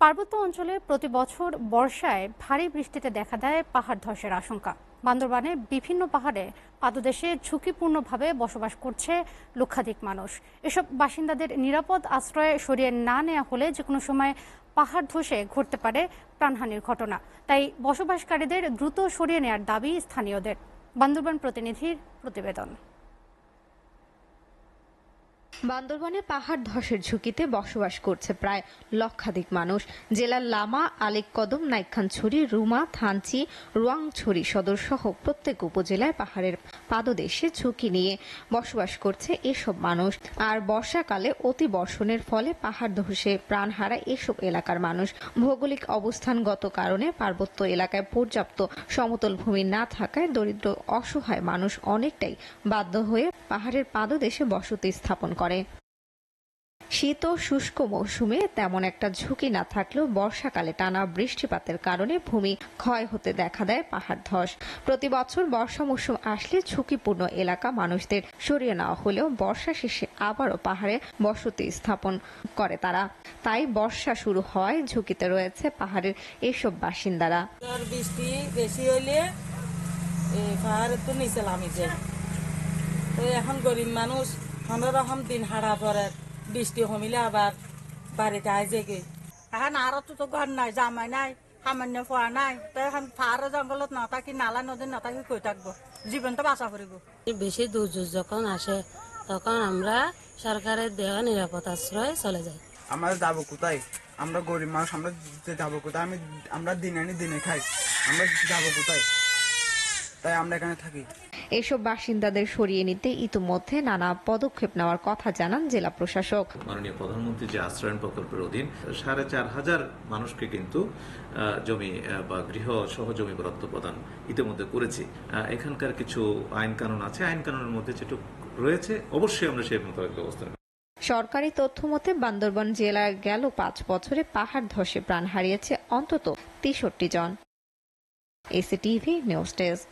পার্বত্য অঞ্চলে প্রতি বছর বর্ষায় ভারী বৃষ্টিতে দেখা দেয় পাহাড় ধসের আশঙ্কা। বান্দরবানের বিভিন্ন পাহাড়ে পাদদেশে ঝুঁকিপূর্ণভাবে বসবাস করছে লক্ষাধিক মানুষ। এসব বাসিন্দাদের নিরাপদ আশ্রয়ে সরিয়ে না নেওয়া হলে যে কোনো সময় পাহাড় ধসে ঘটতে পারে প্রাণহানির ঘটনা। তাই বসবাসকারীদের দ্রুত সরিয়ে নেওয়ার দাবি স্থানীয়দের। বান্দরবান প্রতিনিধির প্রতিবেদন। বান্দরবানে পাহাড় ধসের ঝুঁকিতে বসবাস করছে প্রায় লক্ষাধিক মানুষ। জেলার লামা, আলেককদম, নাইক্ষ্যংছড়ি, রুমা, থানচি, রোয়াংছড়ি সদর সহ প্রত্যেক উপজেলায় পাহাড়ের পাদদেশে ঝুঁকি নিয়ে বসবাস করছে এসব মানুষ। আর বর্ষাকালে অতি বর্ষণের ফলে পাহাড় ধসে প্রাণ হারায় এসব এলাকার মানুষ। ভৌগোলিক অবস্থানগত কারণে পার্বত্য এলাকায় পর্যাপ্ত সমতল ভূমি না থাকায় দরিদ্র অসহায় মানুষ অনেকটাই বাধ্য হয়ে পাহাড়ের পাদদেশে বসতি স্থাপন করে। শীত ও শুষ্ক মৌসুমে তেমন একটা ঝুঁকি না থাকলেও বর্ষাকালে টানা বৃষ্টিপাতের কারণে ভূমি ক্ষয় হতে দেখা দেয় পাহাড় ধস। প্রতি বছর বর্ষা মৌসুম আসলে ঝুঁকিপূর্ণ এলাকা মানুষদের সরিয়ে নেওয়া হলেও বর্ষা শেষে আবারও পাহাড়ে বসতি স্থাপন করে তারা। তাই বর্ষা শুরু হওয়ায় ঝুঁকিতে রয়েছে পাহাড়ের এসব বাসিন্দারা। বৃষ্টি বেশি হইলে পাহাড়ে তো নিচে নামি যায়। তো এখন গরিব মানুষ অন্যরকম দিন হারা পরে বৃষ্টি কমিলে আবার বাড়িতে আইজে গে। এখন আরো তো ঘর নাই, জামাই নাই, সামান্য পোয়া নাই। তো এখন পাহাড় জঙ্গলত না থাকি, নালা নদী না থাকি কই থাকবো, জীবনটা বাঁচা পড়িব। বেশি দুর্যোগ যখন আসে তখন আমরা সরকারের দেওয়া নিরাপদ আশ্রয়ে চলে যাই। আমরা যাবো কোথায়? আমরা গরিব মানুষ, আমরা যাবো কোথায়? আমরা দিনে আনি দিনে খাই, আমরা যাবো কোথায়? তাই আমরা এখানে থাকি। এসব বাসিন্দাদের সরিয়ে নিতে ইতিমধ্যে নানা পদক্ষেপ নেওয়ার কথা জানান জেলা প্রশাসক। মাননীয় প্রধানমন্ত্রী যে আশ্রয়ন প্রকল্পের অধীন 4,500 মানুষকে কিন্তু জমি বা গৃহ সহ জমি বরাদ্দ প্রদান ইতিমধ্যে করেছি। এখানকার কিছু আইন কানুন আছে, আইন কানুনের মধ্যে যেটুকু রয়েছে অবশ্যই আমরা সেই মোতাবেক ব্যবস্থা নেব। সরকারি তথ্য মতে বান্দরবান জেলার গেল 5 বছরে পাহাড় ধসে প্রাণ হারিয়েছে অন্তত 63 জন। এসিটিভি নিউজ ডেস্ক।